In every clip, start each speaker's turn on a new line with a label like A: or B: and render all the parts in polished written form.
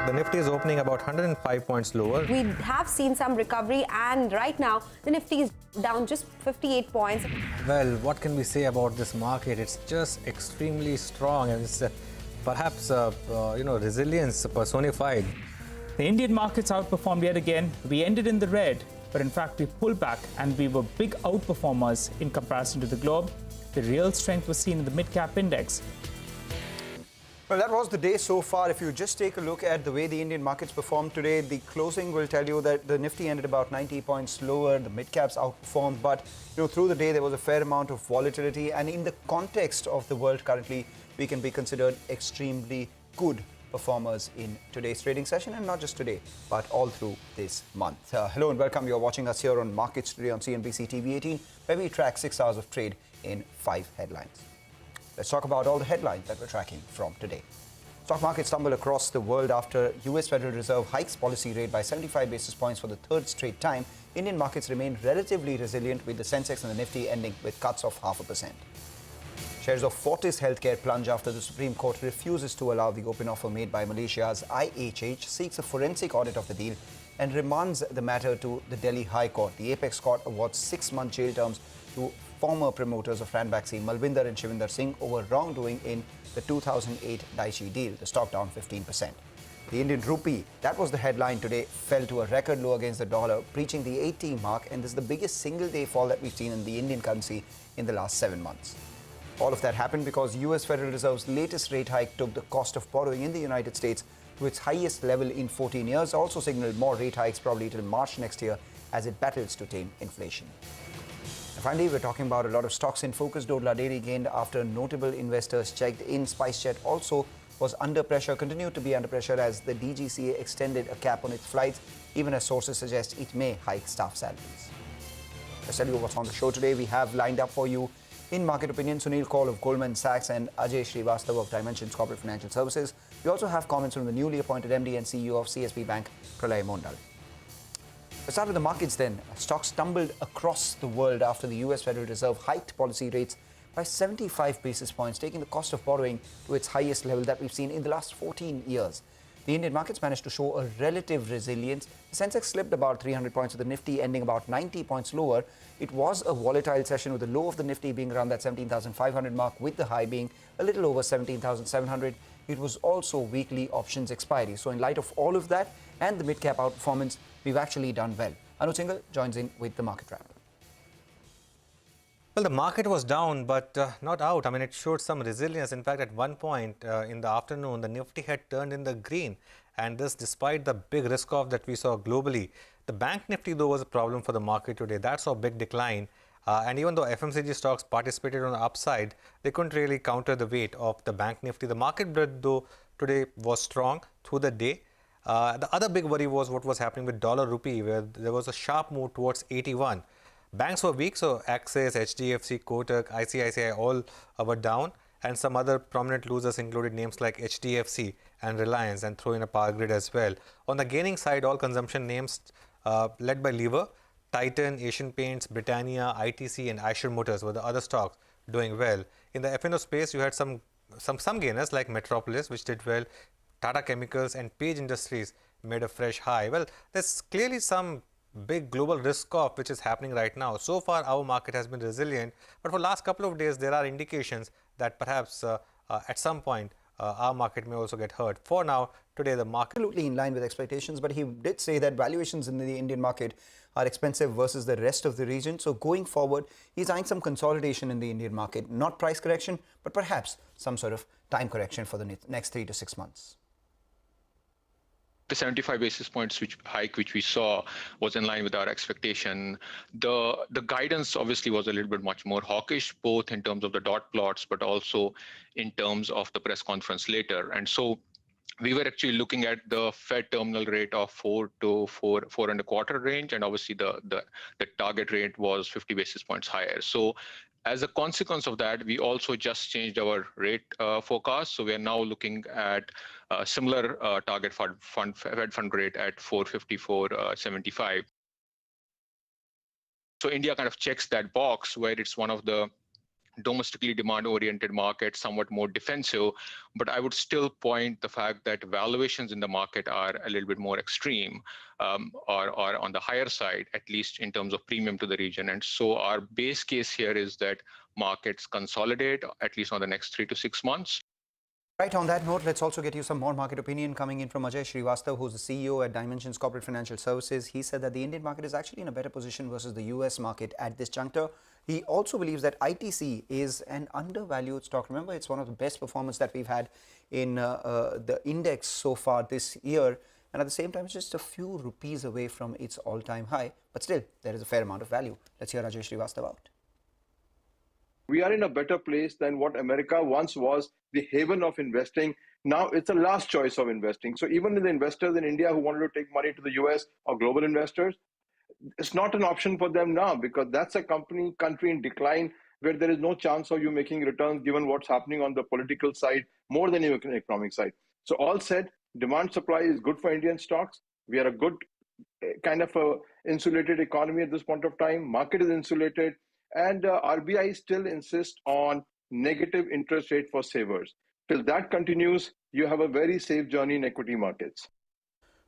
A: The Nifty is opening about 105 points lower.
B: We have seen some recovery, and right now the Nifty is down just 58 points.
A: Well, what can we say about this market? It's just extremely strong, and it's perhaps resilience personified.
C: The Indian markets outperformed yet again. We ended in the red, but in fact we pulled back and we were big outperformers in comparison to the globe. The real strength was seen in the mid-cap index.
D: Well, that was the day so far. If you just take a look at the way the Indian markets performed today, the closing will tell you that the Nifty ended about 90 points lower, the mid-caps outperformed, but through the day there was a fair amount of volatility, and in the context of the world currently, we can be considered extremely good performers in today's trading session, and not just today, but all through this month. Hello and welcome. You're watching us here on Markets Today on CNBC-TV18, where we track 6 hours of trade in 5 headlines. Let's talk about all the headlines that we're tracking from today. Stock markets stumbled across the world after US Federal Reserve hikes policy rate by 75 basis points for the third straight time. Indian markets remained relatively resilient, with the Sensex and the Nifty ending with cuts of 0.5%. Shares of Fortis Healthcare plunge after the Supreme Court refuses to allow the open offer made by Malaysia's IHH, seeks a forensic audit of the deal, and remands the matter to the Delhi High Court. The apex court awards 6-month jail terms to former promoters of Ranbaxy, Malvinder and Shivinder Singh, over wrongdoing in the 2008 Daiichi deal. The stock down 15%. The Indian rupee, that was the headline today, fell to a record low against the dollar, breaching the 80 mark, and this is the biggest single-day fall that we've seen in the Indian currency in the last 7 months. All of that happened because US Federal Reserve's latest rate hike took the cost of borrowing in the United States to its highest level in 14 years, also signaled more rate hikes probably till March next year as it battles to tame inflation. And finally, we're talking about a lot of stocks in focus. Dodla Dairy gained after notable investors checked in. SpiceJet also was under pressure, continued to be under pressure as the DGCA extended a cap on its flights, even as sources suggest it may hike staff salaries. Let's tell you what's on the show today. We have lined up for you in Market Opinion, Sunil Kaul of Goldman Sachs and Ajay Srivastava of Dimensions Corporate Financial Services. We also have comments from the newly appointed MD and CEO of CSB Bank, Pralay Mondal. Let's start with the markets then. Stocks stumbled across the world after the US Federal Reserve hiked policy rates by 75 basis points, taking the cost of borrowing to its highest level that we've seen in the last 14 years. The Indian markets managed to show a relative resilience. The Sensex slipped about 300 points, with the Nifty ending about 90 points lower. It was a volatile session, with the low of the Nifty being around that 17,500 mark, with the high being a little over 17,700. It was also weekly options expiry. So in light of all of that and the mid-cap outperformance, we've actually done well. Anuj Singhal joins in with the market wrap.
A: Well, the market was down, but not out. I mean, it showed some resilience. In fact, at one point in the afternoon, the Nifty had turned in the green, and this despite the big risk-off that we saw globally. The Bank Nifty, though, was a problem for the market today. That saw a big decline. And even though FMCG stocks participated on the upside, they couldn't really counter the weight of the Bank Nifty. The market breadth, though, today was strong through the day. The other big worry was what was happening with dollar rupee, where there was a sharp move towards 81. Banks were weak, so Axis, HDFC, Kotak, ICICI all were down, and some other prominent losers included names like HDFC and Reliance, and throw in a Power Grid as well. On the gaining side, all consumption names led by Lever, Titan, Asian Paints, Britannia, ITC and Eicher Motors were the other stocks doing well. In the F&O space, you had some gainers like Metropolis, which did well. Tata Chemicals and Page Industries made a fresh high. Well, there's clearly some big global risk-off which is happening right now. So far, our market has been resilient, but for the last couple of days, there are indications that perhaps at some point, our market may also get hurt. For now, today, the market...
D: Absolutely in line with expectations, but he did say that valuations in the Indian market are expensive versus the rest of the region. So going forward, he's eyeing some consolidation in the Indian market, not price correction, but perhaps some sort of time correction for the next 3 to 6 months.
E: The 75 basis points hike which we saw was in line with our expectation. The guidance obviously was a little bit much more hawkish, both in terms of the dot plots, but also in terms of the press conference later. And so we were actually looking at the Fed terminal rate of 4 to 4.25 range, and obviously the target rate was 50 basis points higher. So as a consequence of that, we also just changed our rate forecast. So we are now looking at a similar target Fed fund rate at 4.5475. So India kind of checks that box, where it's one of the domestically demand-oriented market, somewhat more defensive. But I would still point the fact that valuations in the market are a little bit more extreme, or on the higher side, at least in terms of premium to the region. And so our base case here is that markets consolidate, at least on the next 3 to 6 months.
D: Right, on that note, let's also get you some more market opinion coming in from Ajay Srivastav, who's the CEO at Dimensions Corporate Financial Services. He said that the Indian market is actually in a better position versus the US market at this juncture. He also believes that ITC is an undervalued stock. Remember, it's one of the best performance that we've had in the index so far this year. And at the same time, it's just a few rupees away from its all-time high. But still, there is a fair amount of value. Let's hear Ajay Srivastav out.
F: We are in a better place than what America once was, the haven of investing. Now it's a last choice of investing. So even the investors in India who wanted to take money to the US or global investors, it's not an option for them now, because that's a country in decline where there is no chance of you making returns given what's happening on the political side more than even the economic side. So all said, demand supply is good for Indian stocks. We are a good kind of a insulated economy at this point of time. Market is insulated. And RBI still insists on negative interest rate for savers. Till that continues, you have a very safe journey in equity markets.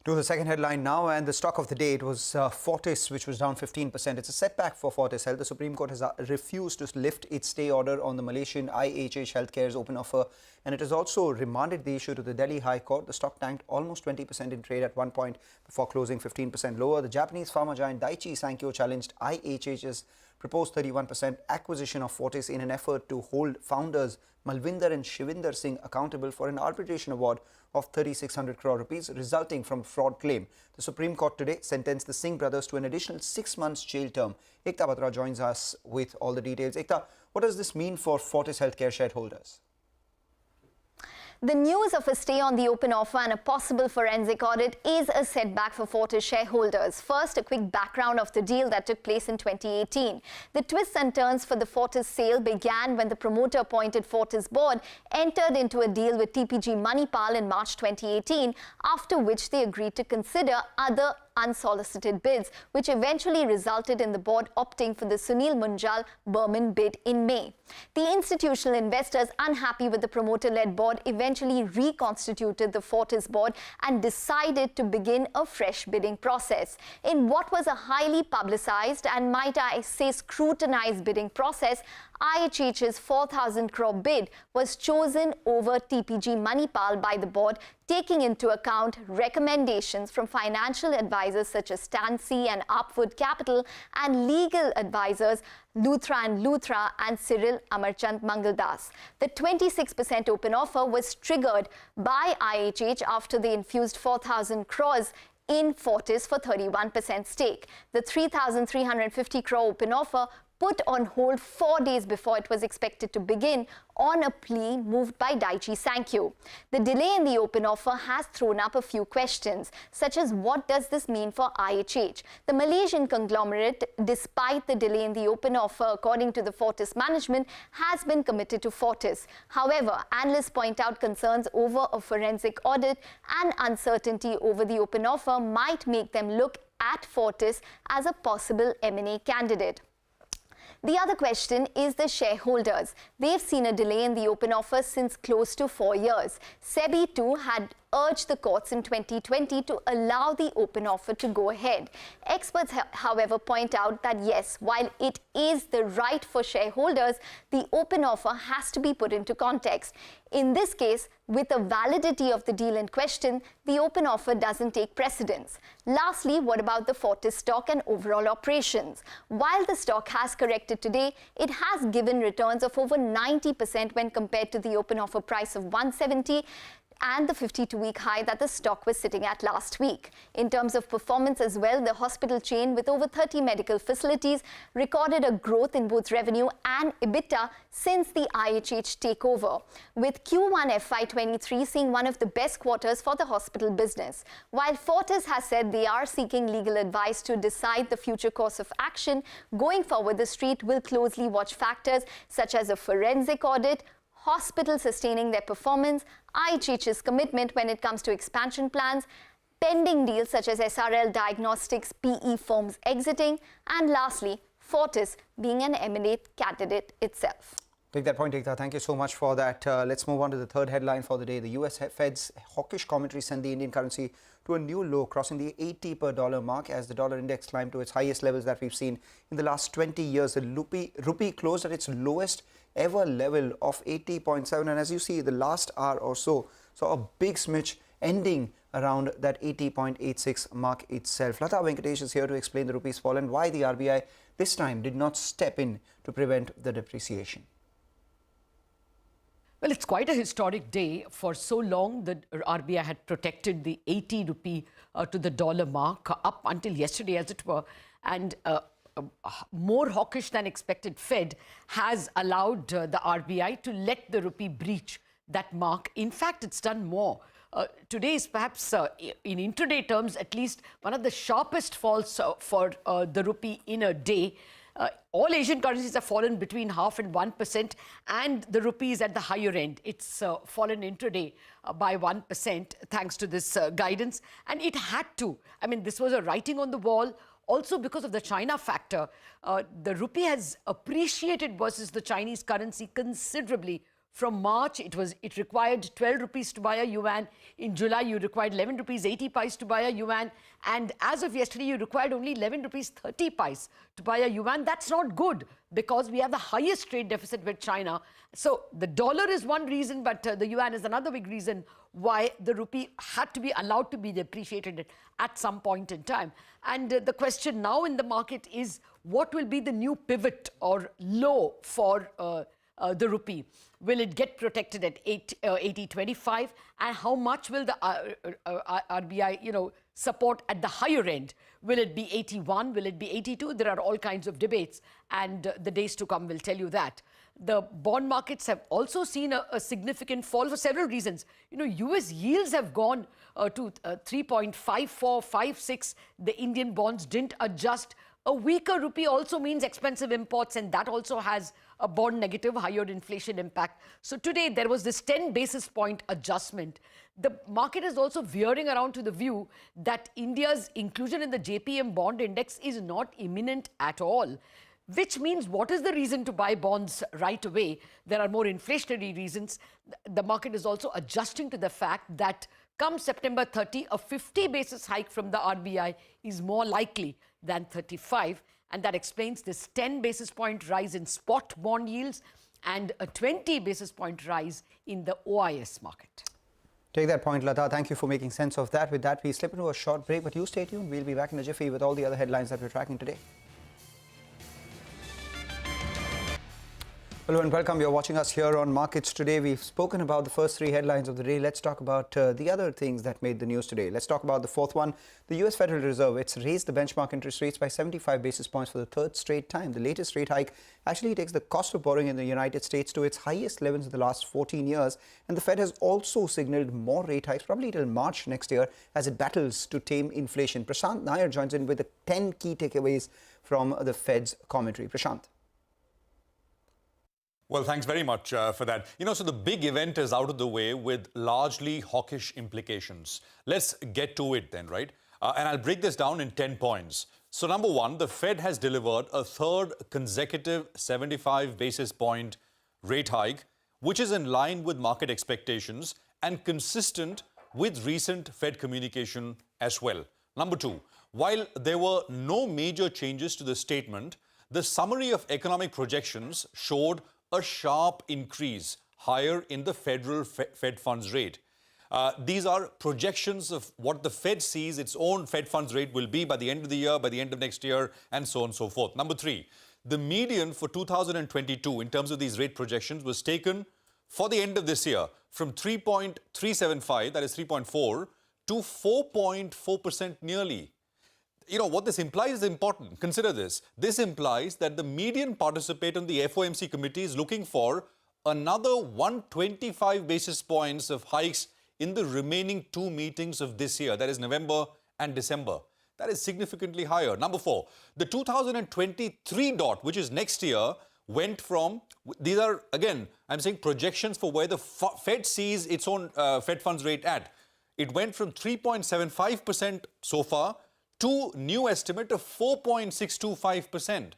D: To the second headline now, and the stock of the day, it was Fortis, which was down 15%. It's a setback for Fortis Health. The Supreme Court has refused to lift its stay order on the Malaysian IHH Healthcare's open offer, and it has also remanded the issue to the Delhi High Court. The stock tanked almost 20% in trade at one point before closing 15% lower. The Japanese pharma giant Daiichi Sankyo challenged IHH's proposed 31% acquisition of Fortis in an effort to hold founders Malvinder and Shivinder Singh accountable for an arbitration award of 3,600 crore rupees resulting from a fraud claim. The Supreme Court today sentenced the Singh brothers to an additional 6 months jail term. Ekta Batra joins us with all the details. Ekta, what does this mean for Fortis Healthcare shareholders?
G: The news of a stay on the open offer and a possible forensic audit is a setback for Fortis shareholders. First, a quick background of the deal that took place in 2018. The twists and turns for the Fortis sale began when the promoter-appointed Fortis board entered into a deal with TPG Manipal in March 2018, after which they agreed to consider other unsolicited bids, which eventually resulted in the board opting for the Sunil Munjal Berman bid in May. The institutional investors, unhappy with the promoter-led board, eventually reconstituted the Fortis board and decided to begin a fresh bidding process. In what was a highly publicized and, might I say, scrutinized bidding process, IHH's 4,000 crore bid was chosen over TPG Manipal by the board, taking into account recommendations from financial advisors such as Stancy and Upward Capital and legal advisors Luthra and Luthra and Cyril Amarchand Mangaldas. The 26% open offer was triggered by IHH after they infused 4,000 crores in Fortis for 31% stake. The 3,350 crore open offer put on hold 4 days before it was expected to begin on a plea moved by Daiichi Sankyo. The delay in the open offer has thrown up a few questions, such as what does this mean for IHH? The Malaysian conglomerate, despite the delay in the open offer, according to the Fortis management, has been committed to Fortis. However, analysts point out concerns over a forensic audit and uncertainty over the open offer might make them look at Fortis as a possible M&A candidate. The other question is the shareholders. They've seen a delay in the open offer since close to 4 years. SEBI too had urged the courts in 2020 to allow the open offer to go ahead. Experts, however, point out that yes, while it is the right for shareholders, the open offer has to be put into context. In this case, with the validity of the deal in question, the open offer doesn't take precedence. Lastly, what about the Fortis stock and overall operations? While the stock has corrected today, it has given returns of over 90% when compared to the open offer price of 170 and the 52-week high that the stock was sitting at last week. In terms of performance as well, the hospital chain with over 30 medical facilities recorded a growth in both revenue and EBITDA since the IHH takeover, with Q1 FY23 seeing one of the best quarters for the hospital business. While Fortis has said they are seeking legal advice to decide the future course of action, going forward, the street will closely watch factors such as a forensic audit, hospitals sustaining their performance, IHH's commitment when it comes to expansion plans, pending deals such as SRL Diagnostics, PE firms exiting, and lastly, Fortis being an M&A candidate itself.
D: Take that point, Ekta. Thank you so much for that. Let's move on to the third headline for the day. The US Fed's hawkish commentary sent the Indian currency to a new low, crossing the 80 per dollar mark as the dollar index climbed to its highest levels that we've seen in the last 20 years. The rupee closed at its lowest ever level of 80.7. And as you see, the last hour or so saw a big smidge ending around that 80.86 mark itself. Lata Venkatesh is here to explain the rupee's fall and why the RBI this time did not step in to prevent the depreciation.
H: Well, it's quite a historic day. For so long, the RBI had protected the 80 rupee to the dollar mark up until yesterday, as it were. And more hawkish than expected Fed has allowed the RBI to let the rupee breach that mark. In fact, it's done more. Today is perhaps, in intraday terms, at least one of the sharpest falls for the rupee in a day. All Asian currencies have fallen between 0.5% and 1%, and the rupee is at the higher end. It's fallen intraday by 1% thanks to this guidance. And it had to. I mean, this was a writing on the wall. Also, because of the China factor, the rupee has appreciated versus the Chinese currency considerably. From March, it required 12 rupees to buy a yuan. In July, you required 11 rupees 80 paise to buy a yuan. And as of yesterday, you required only 11 rupees 30 paise to buy a yuan. That's not good because we have the highest trade deficit with China. So the dollar is one reason, but the yuan is another big reason why the rupee had to be allowed to be depreciated at some point in time. And the question now in the market is, what will be the new pivot or low for the rupee? Will it get protected at 80.25? And how much will the RBI, support at the higher end? Will it be 81? Will it be 82? There are all kinds of debates, and the days to come will tell you that. The bond markets have also seen a significant fall for several reasons. US yields have gone to 3.54, 56. The Indian bonds didn't adjust. A weaker rupee also means expensive imports, and that also has a bond negative, higher inflation impact. So today there was this 10 basis point adjustment. The market is also veering around to the view that India's inclusion in the JPM bond index is not imminent at all, which means what is the reason to buy bonds right away? There are more inflationary reasons. The market is also adjusting to the fact that come September 30, a 50 basis hike from the RBI is more likely than 35. And that explains this 10 basis point rise in spot bond yields and a 20 basis point rise in the OIS market.
D: Take that point, Lata. Thank you for making sense of that. With that, we slip into a short break, but you stay tuned. We'll be back in a jiffy with all the other headlines that we're tracking today. Hello and welcome. You're watching us here on Markets Today. We've spoken about the first three headlines of the day. Let's talk about the other things that made the news today. Let's talk about the fourth one. The US Federal Reserve, it's raised the benchmark interest rates by 75 basis points for the third straight time. The latest rate hike actually takes the cost of borrowing in the United States to its highest levels in the last 14 years. And the Fed has also signaled more rate hikes, probably till March next year, as it battles to tame inflation. Prashant Nair joins in with the 10 key takeaways from the Fed's commentary. Prashant.
I: Well, thanks very much for that. So the big event is out of the way with largely hawkish implications. Let's get to it then, right? And I'll break this down in 10 points. So number one, the Fed has delivered a third consecutive 75 basis point rate hike, which is in line with market expectations and consistent with recent Fed communication as well. Number two, while there were no major changes to the statement, the summary of economic projections showed a sharp increase higher in the federal Fed funds rate. These are projections of what the Fed sees its own Fed funds rate will be by the end of the year, by the end of next year, and so on and so forth. Number three, the median for 2022 in terms of these rate projections was taken for the end of this year from 3.375, that is 3.4, to 4.4% nearly. What this implies is important. Consider this. This implies that the median participant on the FOMC committee is looking for another 125 basis points of hikes in the remaining two meetings of this year, that is November and December. That is significantly higher. Number four, the 2023 dot, which is next year, went from, these are, again, I'm saying projections for where the Fed sees its own Fed funds rate at. It went from 3.75% so far to new estimate of 4.625%.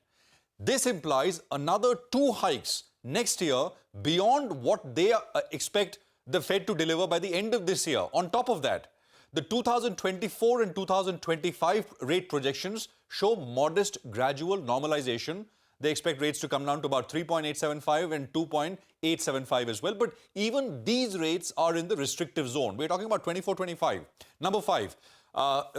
I: This implies another two hikes next year beyond what they expect the Fed to deliver by the end of this year. On top of that, the 2024 and 2025 rate projections show modest gradual normalization. They expect rates to come down to about 3.875 and 2.875 as well. But even these rates are in the restrictive zone. We're talking about 24-25. Number 5,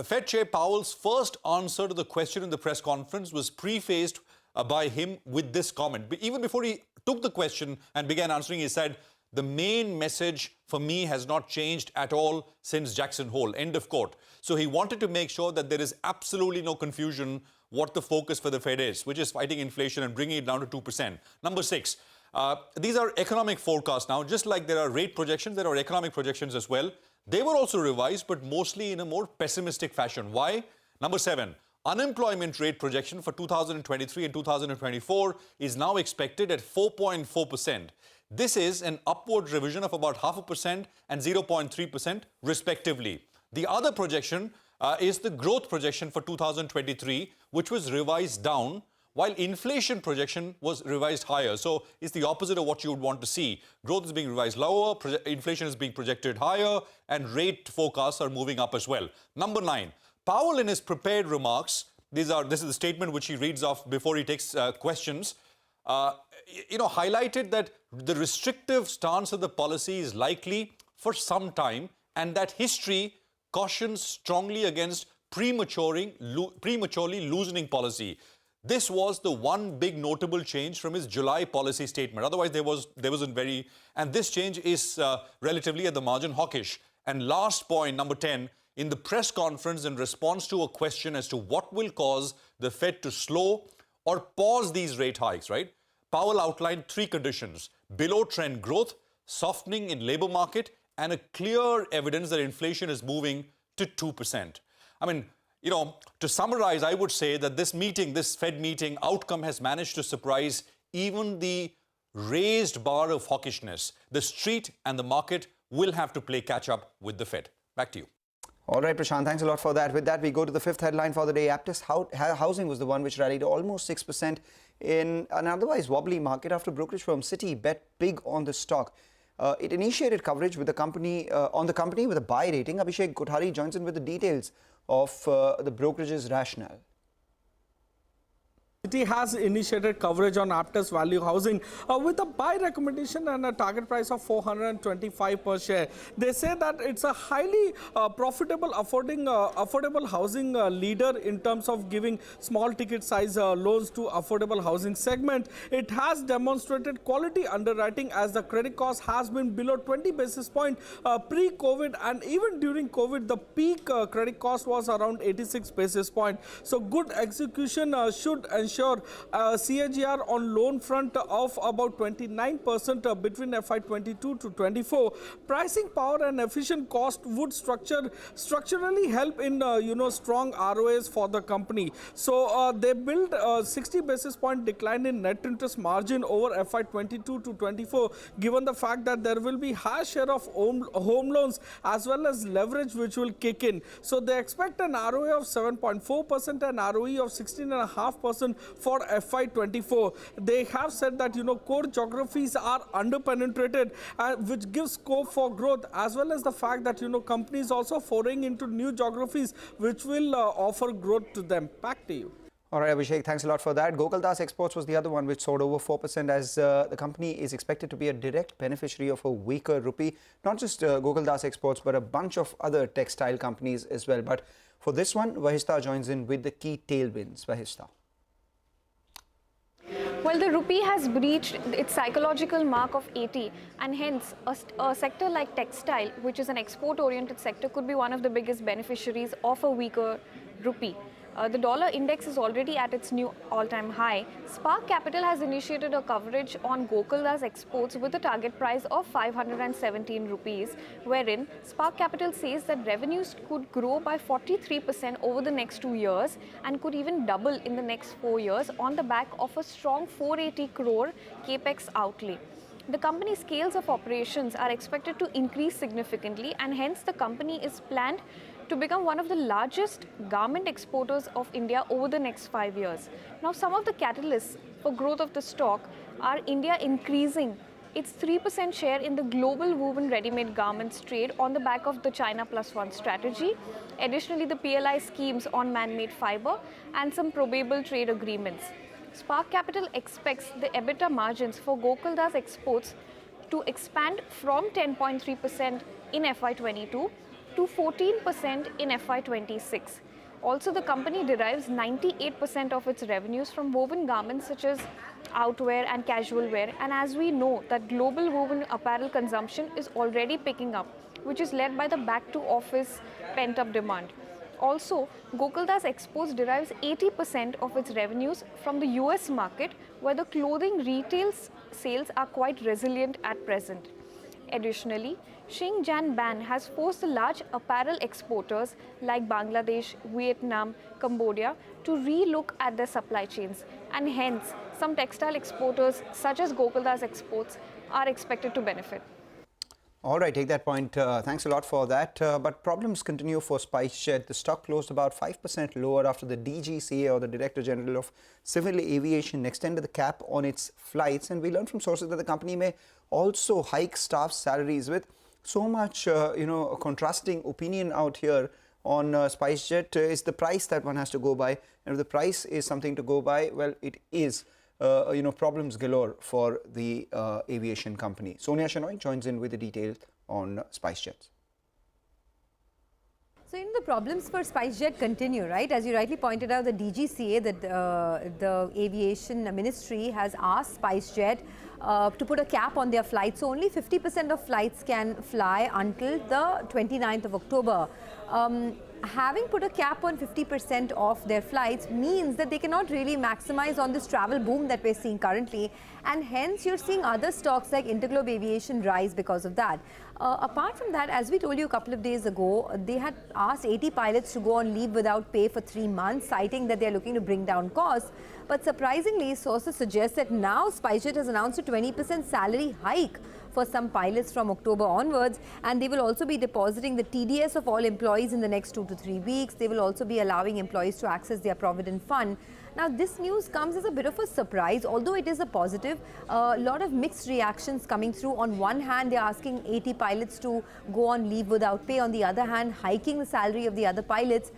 I: Fed Chair Powell's first answer to the question in the press conference was prefaced by him with this comment. But even before he took the question and began answering, he said, "The main message for me has not changed at all since Jackson Hole," end of quote. So he wanted to make sure that there is absolutely no confusion what the focus for the Fed is, which is fighting inflation and bringing it down to 2%. Number 6, these are economic forecasts now. Just like there are rate projections, there are economic projections as well. They were also revised, but mostly in a more pessimistic fashion. Why? Number 7, unemployment rate projection for 2023 and 2024 is now expected at 4.4%. This is an upward revision of about 0.5% and 0.3% respectively. The other projection is the growth projection for 2023, which was revised down, while inflation projection was revised higher. So it's the opposite of what you would want to see. Growth is being revised lower, inflation is being projected higher, and rate forecasts are moving up as well. Number 9, Powell in his prepared remarks, this is the statement which he reads off before he takes questions, highlighted that the restrictive stance of the policy is likely for some time and that history cautions strongly against prematurely loosening policy. This was the one big notable change from his July policy statement. Otherwise, there wasn't very, and this change is relatively at the margin hawkish. And last point, number 10, in the press conference in response to a question as to what will cause the Fed to slow or pause these rate hikes, right? Powell outlined 3 conditions: below trend growth, softening in labor market, and a clear evidence that inflation is moving to 2%. I mean, to summarize, I would say that this Fed meeting outcome has managed to surprise even the raised bar of hawkishness. The street and the market will have to play catch up with the Fed. Back to you.
D: All right, Prashant, thanks a lot for that. With that, we go to the 5th headline for the day. Aptus Housing was the one which rallied almost 6% in an otherwise wobbly market after brokerage firm Citi bet big on the stock. It initiated coverage with the company with a buy rating. Abhishek Kothari joins in with the details of the brokerage's rationale.
J: Citi has initiated coverage on Aptus Value Housing with a buy recommendation and a target price of 425 per share. They say that it's a highly profitable, affordable housing leader in terms of giving small ticket size loans to affordable housing segment. It has demonstrated quality underwriting as the credit cost has been below 20 basis point pre-COVID, and even during COVID, the peak credit cost was around 86 basis point. So good execution should ensure CAGR on loan front of about 29% between FY22 to 24. Pricing power and efficient cost would structurally help in strong ROAs for the company. So they build a 60 basis point decline in net interest margin over FY22 to 24, given the fact that there will be high share of home loans as well as leverage which will kick in. So they expect an ROA of 7.4% and ROE of 16.5% for FY24. They have said that core geographies are underpenetrated, which gives scope for growth, as well as the fact that companies also foraying into new geographies which will offer growth to them. Back to you.
D: All right, Abhishek, thanks a lot for that. Gokaldas Exports was the other one which soared over 4% as the company is expected to be a direct beneficiary of a weaker rupee. Not just Gokaldas Exports, but a bunch of other textile companies as well. But for this one, Vahista joins in with the key tailwinds. Vahista.
K: Well, the rupee has breached its psychological mark of 80, and hence a sector like textile, which is an export-oriented sector, could be one of the biggest beneficiaries of a weaker rupee. The dollar index is already at its new all-time high. Spark Capital has initiated a coverage on Gokaldas Exports with a target price of 517 rupees, wherein Spark Capital says that revenues could grow by 43% over the next 2 years and could even double in the next 4 years on the back of a strong 480 crore capex outlay. The company's scales of operations are expected to increase significantly, and hence the company is planned to become one of the largest garment exporters of India over the next 5 years. Now, some of the catalysts for growth of the stock are India increasing its 3% share in the global woven ready-made garments trade on the back of the China Plus One strategy. Additionally, the PLI schemes on man-made fiber and some probable trade agreements. Spark Capital expects the EBITDA margins for Gokaldas exports to expand from 10.3% in FY22 to 14% in FY26. Also, the company derives 98% of its revenues from woven garments such as outwear and casual wear, and as we know that global woven apparel consumption is already picking up, which is led by the back to office pent-up demand. Also, Gokaldas Exports derives 80% of its revenues from the US market, where the clothing retail sales are quite resilient at present. Additionally, Xinjiang ban has forced the large apparel exporters like Bangladesh, Vietnam, Cambodia to relook at their supply chains, and hence some textile exporters such as Gokaldas Exports are expected to benefit.
D: All right, take that point. Thanks a lot for that. But problems continue for SpiceJet. The stock closed about 5% lower after the DGCA, or the Director General of Civil Aviation, extended the cap on its flights. And we learned from sources that the company may also hike staff salaries. With so much, contrasting opinion out here on SpiceJet, is the price that one has to go by. And if the price is something to go by, well, it is. Problems galore for the aviation company. Sonia Shenoy joins in with the details on SpiceJet.
B: So, the problems for SpiceJet continue, right? As you rightly pointed out, the DGCA, the aviation ministry, has asked SpiceJet to put a cap on their flights. So, only 50% of flights can fly until the 29th of October. Having put a cap on 50% of their flights means that they cannot really maximize on this travel boom that we're seeing currently, and hence you're seeing other stocks like Interglobe Aviation rise because of that. Apart from that, as we told you a couple of days ago, they had asked 80 pilots to go on leave without pay for 3 months, citing that they're looking to bring down costs. But surprisingly, sources suggest that now SpiceJet has announced a 20% salary hike for some pilots from October onwards, and they will also be depositing the TDS of all employees in the next 2 to 3 weeks. They will also be allowing employees to access their provident fund. Now, this news comes as a bit of a surprise, although it is a positive. A lot of mixed reactions coming through. On one hand, they're asking 80 pilots to go on leave without pay. On the other hand, hiking the salary of the other pilots.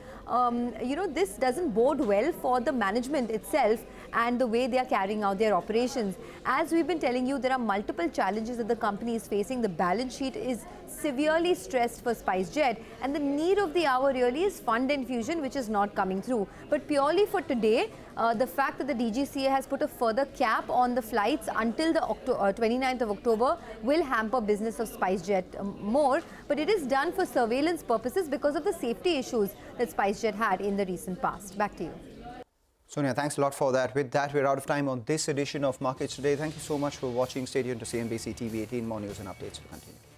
B: This doesn't bode well for the management itself and the way they are carrying out their operations. As we've been telling you, there are multiple challenges that the company is facing. The balance sheet is severely stressed for SpiceJet, and the need of the hour really is fund infusion, which is not coming through. But purely for today, the fact that the DGCA has put a further cap on the flights until the 29th of October will hamper business of SpiceJet more. But it is done for surveillance purposes because of the safety issues that SpiceJet had in the recent past. Back to you.
D: Sonia, thanks a lot for that. With that, we're out of time on this edition of Markets Today. Thank you so much for watching. Stay tuned to CNBC-TV18. More news and updates will continue.